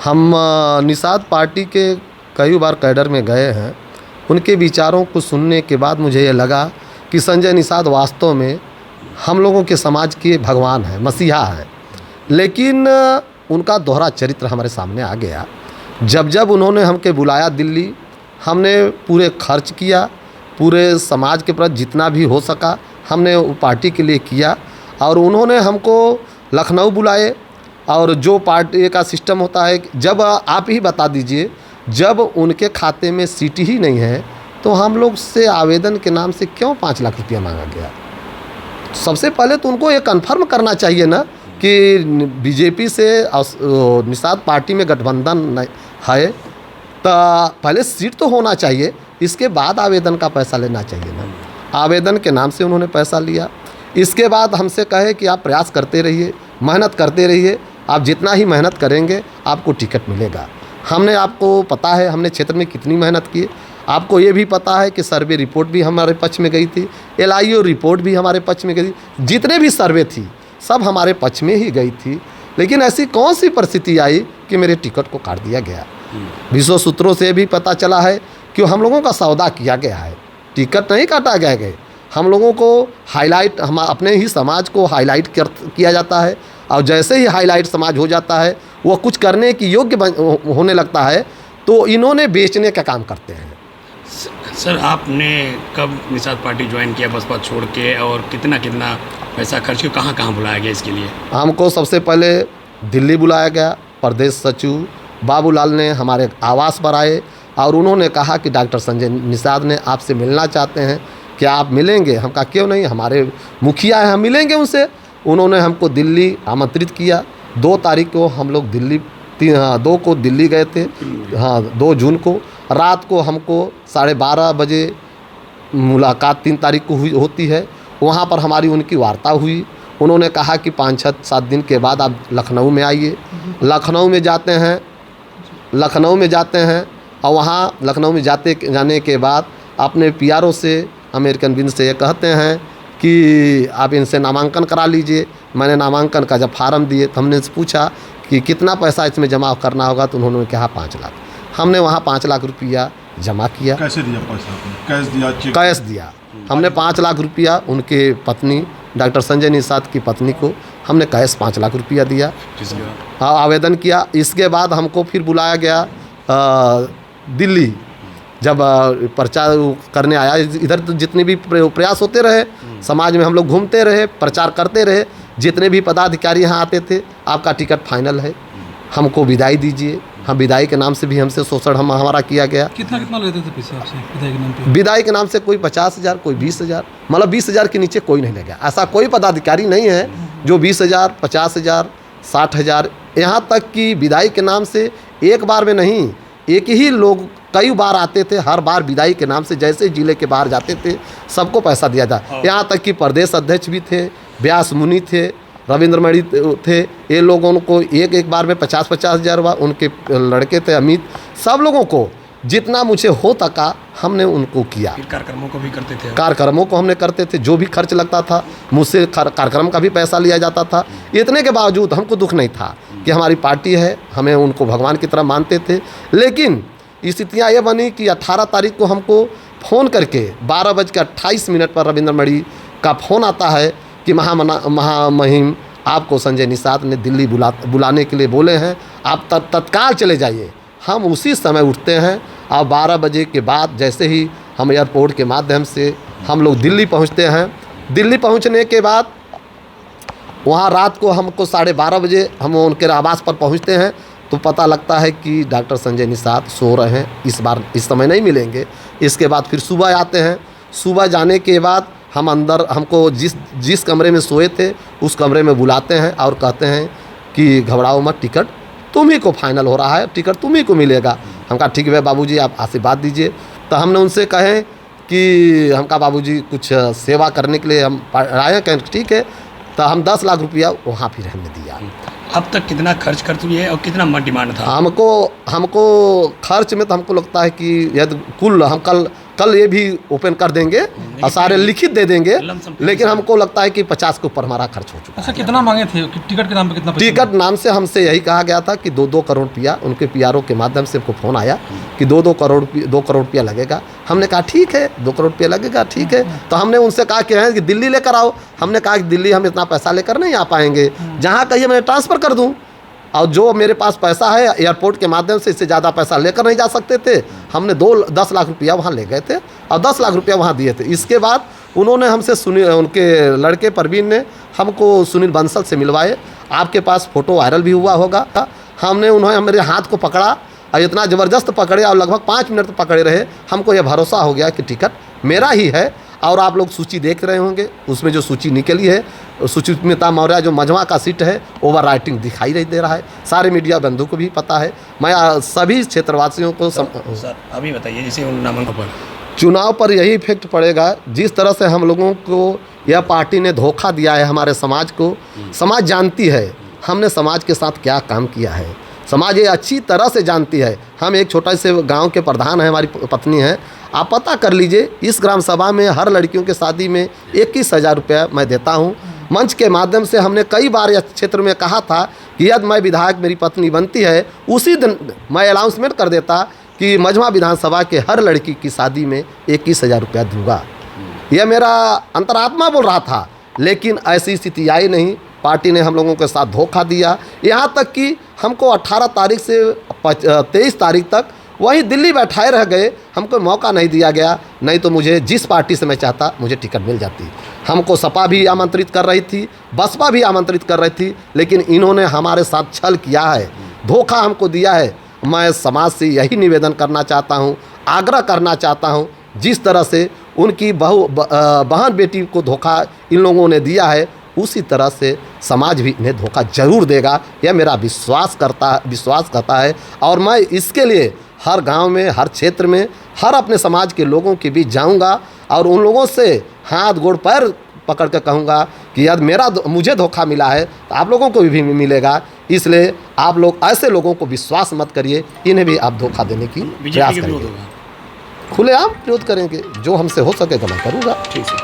हम निषाद पार्टी के कई बार कैडर में गए हैं। उनके विचारों को सुनने के बाद मुझे ये लगा कि संजय निषाद वास्तव में हम लोगों के समाज के भगवान हैं, मसीहा हैं। लेकिन उनका दोहरा चरित्र हमारे सामने आ गया। जब जब उन्होंने हमके बुलाया दिल्ली, हमने पूरे खर्च किया, पूरे समाज के प्रति जितना भी हो सका हमने पार्टी के लिए किया। और उन्होंने हमको लखनऊ बुलाए, और जो पार्टी का सिस्टम होता है, जब आप ही बता दीजिए, जब उनके खाते में सीट ही नहीं है तो हम लोग से आवेदन के नाम से क्यों 5 लाख रुपया मांगा गया? सबसे पहले तो उनको ये कन्फर्म करना चाहिए ना कि बीजेपी से निषाद पार्टी में गठबंधन है, तो पहले सीट तो होना चाहिए, इसके बाद आवेदन का पैसा लेना चाहिए ना। आवेदन के नाम से उन्होंने पैसा लिया। इसके बाद हमसे कहे कि आप प्रयास करते रहिए, मेहनत करते रहिए, आप जितना ही मेहनत करेंगे आपको टिकट मिलेगा। हमने, आपको पता है हमने क्षेत्र में कितनी मेहनत की। आपको ये भी पता है कि सर्वे रिपोर्ट भी हमारे पक्ष में गई थी, LIO रिपोर्ट भी हमारे पक्ष में गई थी, जितने भी सर्वे थी सब हमारे पक्ष में ही गई थी। लेकिन ऐसी कौन सी परिस्थिति आई कि मेरे टिकट को काट दिया गया? विश्व सूत्रों से भी पता चला है कि हम लोगों का सौदा किया गया है, टिकट नहीं काटा गया। हम लोगों को हाईलाइट, हम अपने ही समाज को हाईलाइट किया जाता है, और जैसे ही हाईलाइट समाज हो जाता है, वो कुछ करने की योग्य होने लगता है, तो इन्होंने बेचने का काम करते हैं। सर, आपने कब निषाद पार्टी ज्वाइन किया बसपा छोड़ के, और कितना कितना पैसा खर्च किया, कहाँ कहाँ बुलाया गया इसके लिए? हमको सबसे पहले दिल्ली बुलाया गया। प्रदेश सचिव बाबूलाल ने हमारे आवास पर आए और उन्होंने कहा कि डॉक्टर संजय निषाद ने आपसे मिलना चाहते हैं, क्या आप मिलेंगे? हम कहा क्यों नहीं, हमारे मुखिया हैं, हम मिलेंगे उनसे। उन्होंने हमको दिल्ली आमंत्रित किया। 2 तारीख को हम लोग दिल्ली, 2 को दिल्ली गए थे, 2 जून को। रात को हमको 12:30 बजे मुलाकात 3 तारीख को होती है। वहाँ पर हमारी उनकी वार्ता हुई। उन्होंने कहा कि 5-7 दिन के बाद आप लखनऊ में आइए। लखनऊ में जाते हैं और वहाँ लखनऊ में जाने के बाद अपने PRO से, अमेरिकन विंग से, ये कहते हैं कि आप इनसे नामांकन करा लीजिए। मैंने नामांकन का जब फार्म दिए तो हमने पूछा कि कितना पैसा इसमें जमा करना होगा, तो उन्होंने कहा 5 लाख। हमने वहाँ 5 लाख रुपया जमा किया। कैसे दिया पैसा? कैश दिया? कैश दिया। हमने 5 लाख रुपया उनके पत्नी डॉक्टर संजय निषाद की पत्नी को हमने कैश 5 लाख रुपया दिया। हाँ, आवेदन किया। इसके बाद हमको फिर बुलाया गया दिल्ली। जब प्रचार करने आया, इधर तो जितने भी प्रयास होते रहे, समाज में हम लोग घूमते रहे, प्रचार करते रहे, जितने भी पदाधिकारी यहाँ आते थे, आपका टिकट फाइनल है, हमको विदाई दीजिए। हम विदाई के नाम से भी हमसे शोषण हमारा किया गया। कितना लेते थे पैसे आपसे विदाई के नाम पे? विदाई के नाम से कोई 50,000, कोई 20,000, मतलब 20,000 के नीचे कोई नहीं ले गया। ऐसा कोई पदाधिकारी नहीं है जो 20,000, 50,000, 60,000, यहाँ तक कि विदाई के नाम से एक बार में नहीं, एक ही लोग कई बार आते थे। हर बार विदाई के नाम से जैसे जिले के बाहर जाते थे सबको पैसा दिया था। यहाँ तक कि प्रदेश अध्यक्ष भी थे, व्यास मुनि थे, रविंद्र मणि थे। ये लोगों को एक बार में 50,000 हुआ। उनके लड़के थे अमित, सब लोगों को जितना मुझे हो सका हमने उनको किया। फिर कार्यक्रमों को भी करते थे? कार्यक्रमों को हमने करते थे, जो भी खर्च लगता था मुझसे कार्यक्रम का भी पैसा लिया जाता था। इतने के बावजूद हमको दुख नहीं था कि हमारी पार्टी है, हमें उनको भगवान की तरह मानते थे। लेकिन स्थितियाँ ये बनी कि 18 तारीख को हमको फ़ोन करके 12:28 पर रविंद्र मणि का फ़ोन आता है कि महामहिम आपको संजय निषाद ने दिल्ली बुलाने के लिए बोले हैं, आप तत्काल चले जाइए। हम उसी समय उठते हैं और 12 बजे के बाद जैसे ही हम एयरपोर्ट के माध्यम से हम लोग दिल्ली पहुंचते हैं। दिल्ली पहुंचने के बाद वहां रात को हमको 12:30 बजे हम उनके आवास पर पहुंचते हैं, तो पता लगता है कि डॉक्टर संजय निषाद सो रहे हैं, इस बार इस समय नहीं मिलेंगे। इसके बाद फिर सुबह आते हैं। सुबह जाने के बाद हम अंदर, हमको जिस कमरे में सोए थे उस कमरे में बुलाते हैं और कहते हैं कि घबराओ मत, टिकट तुम ही को फाइनल हो रहा है, टिकट तुम ही को मिलेगा। हम कहा ठीक है बाबूजी, आप आशीर्वाद दीजिए। तो हमने उनसे कहे कि हम कहा बाबूजी कुछ सेवा करने के लिए हम आए हैं। कहें ठीक है। तो हम 10 लाख रुपया वहाँ फिर हमने दिया। अब तक कितना खर्च कर चुकी है और कितना डिमांड था? हमको खर्च में तो हमको लगता है कि यदि कुल हम कल कल ये भी ओपन कर देंगे और सारे लिखित दे देंगे, लमसम लेकिन हमको लगता है कि 50 के ऊपर हमारा खर्च हो चुका है। अच्छा, कितना मांगे थे कि टिकट के नाम पे? कितना पैसा टिकट नाम से हमसे यही कहा गया था कि 2-2 करोड़ रुपया, उनके पीआरओ के माध्यम से हमको फ़ोन आया कि 2 करोड़ रुपया लगेगा। हमने कहा ठीक है, 2 करोड़ रुपया लगेगा, ठीक है। तो हमने उनसे कहा कि दिल्ली लेकर आओ। हमने कहा कि दिल्ली हम इतना पैसा लेकर नहीं आ पाएंगे, जहाँ कहिए मैं ट्रांसफ़र कर दूँ, और जो मेरे पास पैसा है एयरपोर्ट के माध्यम से इससे ज़्यादा पैसा लेकर नहीं जा सकते थे। हमने 10 लाख रुपया वहाँ ले गए थे और 10 लाख रुपया वहाँ दिए थे। इसके बाद उन्होंने हमसे उनके लड़के परवीन ने हमको सुनील बंसल से मिलवाए। आपके पास फ़ोटो वायरल भी हुआ होगा। हमने उन्होंने मेरे हाथ को पकड़ा और इतना ज़बरदस्त पकड़े और लगभग 5 मिनट तक पकड़े रहे। हमको यह भरोसा हो गया कि टिकट मेरा ही है। और आप लोग सूची देख रहे होंगे, उसमें जो सूची निकली है, सुचित्रा मौर्य जो मजमा का सीट है, ओवर राइटिंग दिखाई नहीं दे रहा है। सारे मीडिया बंधु को भी पता है। मैं सभी क्षेत्रवासियों को सर अभी बताइए, जैसे उन नामांकन पर चुनाव पर यही इफेक्ट पड़ेगा। जिस तरह से हम लोगों को यह पार्टी ने धोखा दिया है, हमारे समाज को, समाज जानती है हमने समाज के साथ क्या काम किया है। समाज ये अच्छी तरह से जानती है। हम एक छोटा से गांव के प्रधान हैं, हमारी पत्नी है। आप पता कर लीजिए, इस ग्राम सभा में हर लड़कियों के शादी में 21,000 रुपया मैं देता हूं। मंच के माध्यम से हमने कई बार इस क्षेत्र में कहा था कि यदि मैं विधायक मेरी पत्नी बनती है, उसी दिन मैं अनाउंसमेंट कर देता कि मजमा विधानसभा के हर लड़की की शादी में 21,000 रुपया दूंगा। यह मेरा अंतरात्मा बोल रहा था, लेकिन ऐसी स्थिति आई नहीं। पार्टी ने हम लोगों के साथ धोखा दिया। यहाँ तक कि हमको 18 तारीख से 23 तारीख तक वही दिल्ली बैठाए रह गए। हमको मौका नहीं दिया गया, नहीं तो मुझे जिस पार्टी से मैं चाहता मुझे टिकट मिल जाती। हमको सपा भी आमंत्रित कर रही थी, बसपा भी आमंत्रित कर रही थी, लेकिन इन्होंने हमारे साथ छल किया है, धोखा हमको दिया है। मैं समाज से यही निवेदन करना चाहता हूँ, आग्रह करना चाहता हूँ, जिस तरह से उनकी बहन बेटी को धोखा इन लोगों ने दिया है, उसी तरह से समाज भी इन्हें धोखा जरूर देगा। यह मेरा विश्वास करता है। और मैं इसके लिए हर गांव में, हर क्षेत्र में, हर अपने समाज के लोगों के बीच जाऊंगा और उन लोगों से हाथ गोड़ पैर पकड़ कर कहूँगा कि यदि मुझे धोखा मिला है तो आप लोगों को भी मिलेगा। इसलिए आप लोग ऐसे लोगों को विश्वास मत करिए, इन्हें भी आप धोखा देने की प्रयास करेंगे। खुलेआम विरोध करेंगे, जो हमसे हो सकेगा मैं करूँगा। ठीक है।